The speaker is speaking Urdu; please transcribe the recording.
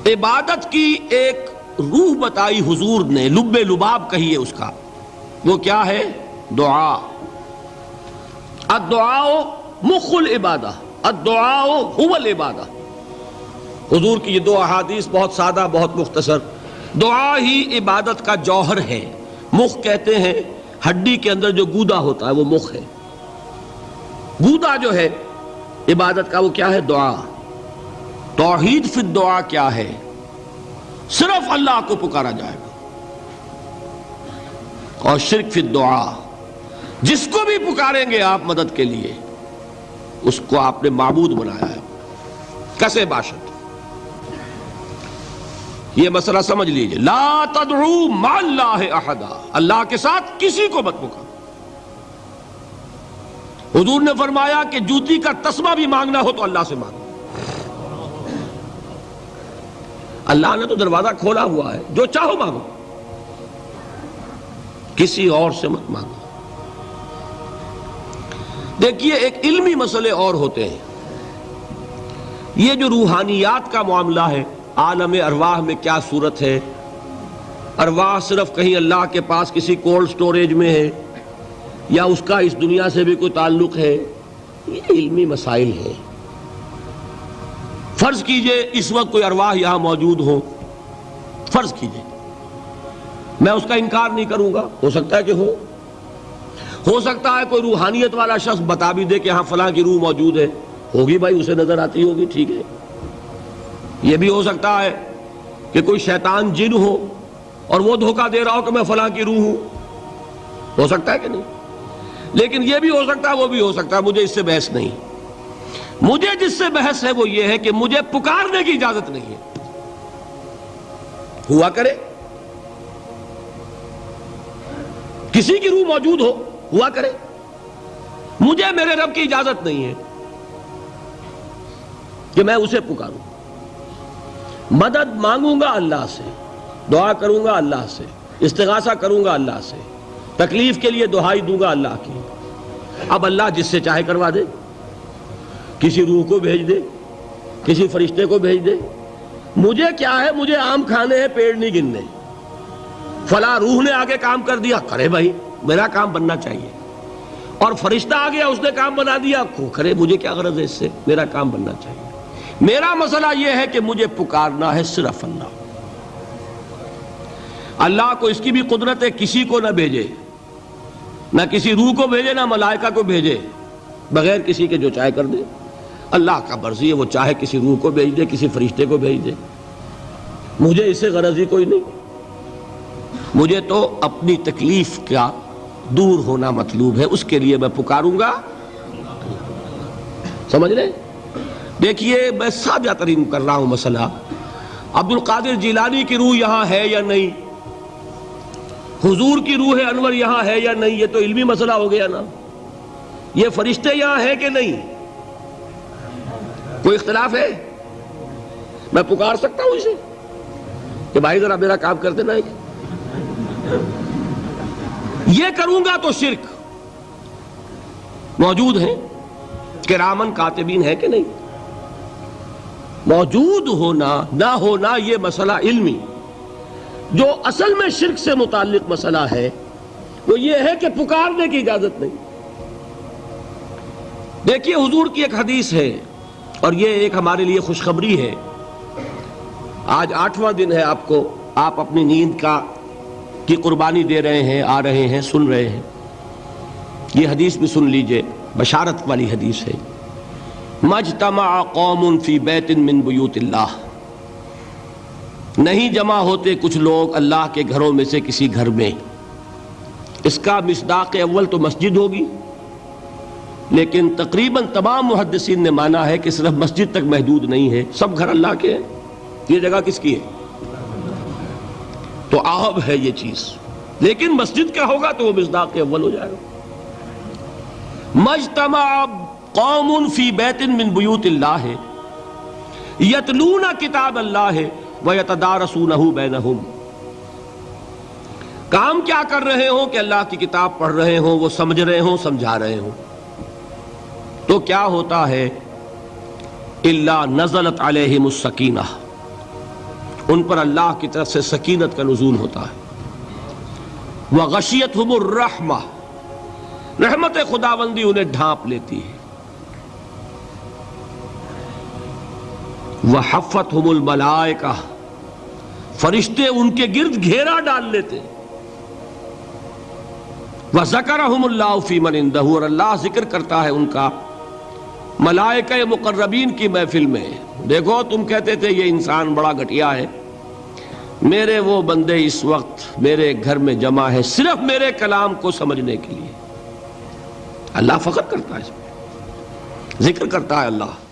عبادت کی ایک روح بتائی حضور نے، لب لباب کہیے اس کا، وہ کیا ہے؟ دعا۔ الدعاء مخ العبادہ، الدعاء هو العبادہ۔ حضور کی یہ دو احادیث بہت سادہ، بہت مختصر۔ دعا ہی عبادت کا جوہر ہے۔ مخ کہتے ہیں ہڈی کے اندر جو گودا ہوتا ہے وہ مخ ہے۔ گودا جو ہے عبادت کا وہ کیا ہے؟ دعا۔ توحید فی الدعا کیا ہے؟ صرف اللہ کو پکارا جائے گا۔ اور شرک فی الدعا، جس کو بھی پکاریں گے آپ مدد کے لیے اس کو آپ نے معبود بنایا ہے، کسے باشد۔ یہ مسئلہ سمجھ لیجئے، لا تدعو مع اللہ احدا، اللہ کے ساتھ کسی کو مت پکارو۔ حضور نے فرمایا کہ جوتی کا تسمہ بھی مانگنا ہو تو اللہ سے مانگو۔ اللہ نے تو دروازہ کھولا ہوا ہے، جو چاہو مانگو، کسی اور سے مت مانگو۔ دیکھیے ایک علمی مسئلے اور ہوتے ہیں، یہ جو روحانیات کا معاملہ ہے، عالم ارواح میں کیا صورت ہے، ارواح صرف کہیں اللہ کے پاس کسی کولڈ سٹوریج میں ہے یا اس کا اس دنیا سے بھی کوئی تعلق ہے، یہ علمی مسائل ہیں۔ فرض کیجئے اس وقت کوئی ارواح یہاں موجود ہو، فرض کیجئے، میں اس کا انکار نہیں کروں گا، ہو سکتا ہے کہ ہو سکتا ہے کوئی روحانیت والا شخص بتا بھی دے کہ ہاں فلاں کی روح موجود ہے، ہوگی بھائی، اسے نظر آتی ہوگی، ٹھیک ہے۔ یہ بھی ہو سکتا ہے کہ کوئی شیطان جن ہو اور وہ دھوکہ دے رہا ہو کہ میں فلاں کی روح ہوں، ہو سکتا ہے کہ نہیں؟ لیکن یہ بھی ہو سکتا ہے، وہ بھی ہو سکتا ہے، مجھے اس سے بحث نہیں۔ مجھے جس سے بحث ہے وہ یہ ہے کہ مجھے پکارنے کی اجازت نہیں ہے۔ ہوا کرے، کسی کی روح موجود ہوا کرے، مجھے میرے رب کی اجازت نہیں ہے کہ میں اسے پکاروں۔ مدد مانگوں گا اللہ سے، دعا کروں گا اللہ سے، استغاثہ کروں گا اللہ سے، تکلیف کے لیے دہائی دوں گا اللہ کی۔ اب اللہ جس سے چاہے کروا دے، کسی روح کو بھیج دے، کسی فرشتے کو بھیج دے، مجھے کیا ہے؟ مجھے آم کھانے ہیں، پیڑ نہیں گننے۔ فلاں روح نے آگے کام کر دیا، کرے بھائی، میرا کام بننا چاہیے۔ اور فرشتہ آ گیا، اس نے کام بنا دیا، کرے، مجھے کیا غرض ہے اس سے، میرا کام بننا چاہیے۔ میرا مسئلہ یہ ہے کہ مجھے پکارنا ہے صرف اللہ۔ اللہ کو اس کی بھی قدرت ہے، کسی کو نہ بھیجے، نہ کسی روح کو بھیجے، نہ ملائکہ کو بھیجے، بغیر کسی کے جو چاہے کر دے۔ اللہ کا مرضی ہے، وہ چاہے کسی روح کو بھیج دے، کسی فرشتے کو بھیج دے، مجھے اس سے غرض ہی کوئی نہیں۔ مجھے تو اپنی تکلیف کا دور ہونا مطلوب ہے، اس کے لیے میں پکاروں گا۔ سمجھ رہے؟ دیکھیے میں سادہ ترین کر رہا ہوں مسئلہ، عبد القادر جیلانی کی روح یہاں ہے یا نہیں، حضور کی روح انور یہاں ہے یا نہیں، یہ تو علمی مسئلہ ہو گیا نا۔ یہ فرشتے یہاں ہیں کہ نہیں، کوئی اختلاف ہے؟ میں پکار سکتا ہوں اسے کہ بھائی ذرا میرا کام کر دینا ہے؟ یہ کروں گا تو شرک۔ موجود ہیں کرامن کاتبین ہے کہ نہیں؟ موجود ہونا نہ ہونا یہ مسئلہ علمی۔ جو اصل میں شرک سے متعلق مسئلہ ہے وہ یہ ہے کہ پکارنے کی اجازت نہیں۔ دیکھیے حضور کی ایک حدیث ہے، اور یہ ایک ہمارے لیے خوشخبری ہے۔ آج 8واں دن ہے، آپ اپنی نیند کی قربانی دے رہے ہیں، آ رہے ہیں، سن رہے ہیں۔ یہ حدیث بھی سن لیجئے، بشارت والی حدیث ہے۔ مجتمع قوم فی بیت من بیوت اللہ، نہیں جمع ہوتے کچھ لوگ اللہ کے گھروں میں سے کسی گھر میں۔ اس کا مصداق اول تو مسجد ہوگی، لیکن تقریباً تمام محدثین نے مانا ہے کہ صرف مسجد تک محدود نہیں ہے، سب گھر اللہ کے ہیں۔ یہ جگہ کس کی ہے؟ تو عام ہے یہ چیز، لیکن مسجد کا ہوگا تو وہ مصداق اول ہو جائے گا۔ مجتمع قوم فی بیت من بیوت اللہ یتلون کتاب اللہ ویتدارسونہ بینہم، کام کیا کر رہے ہوں کہ اللہ کی کتاب پڑھ رہے ہوں، وہ سمجھ رہے ہوں، سمجھا رہے ہوں، تو کیا ہوتا ہے؟ الا نزلت علیہم السکینہ، ان پر اللہ کی طرف سے سکینت کا نزول ہوتا ہے۔ وغشیتہم الرحمہ، رحمت خداوندی انہیں ڈھانپ لیتی ہے۔ وحفتہم الملائکہ، فرشتے ان کے گرد گھیرا ڈال لیتے۔ وذکرہم اللہ فی من عندہ، اور اللہ ذکر کرتا ہے ان کا ملائکہ مقربین کی محفل میں۔ دیکھو تم کہتے تھے یہ انسان بڑا گھٹیا ہے، میرے وہ بندے اس وقت میرے گھر میں جمع ہے صرف میرے کلام کو سمجھنے کے لیے۔ اللہ فخر کرتا ہے اس میں، ذکر کرتا ہے اللہ۔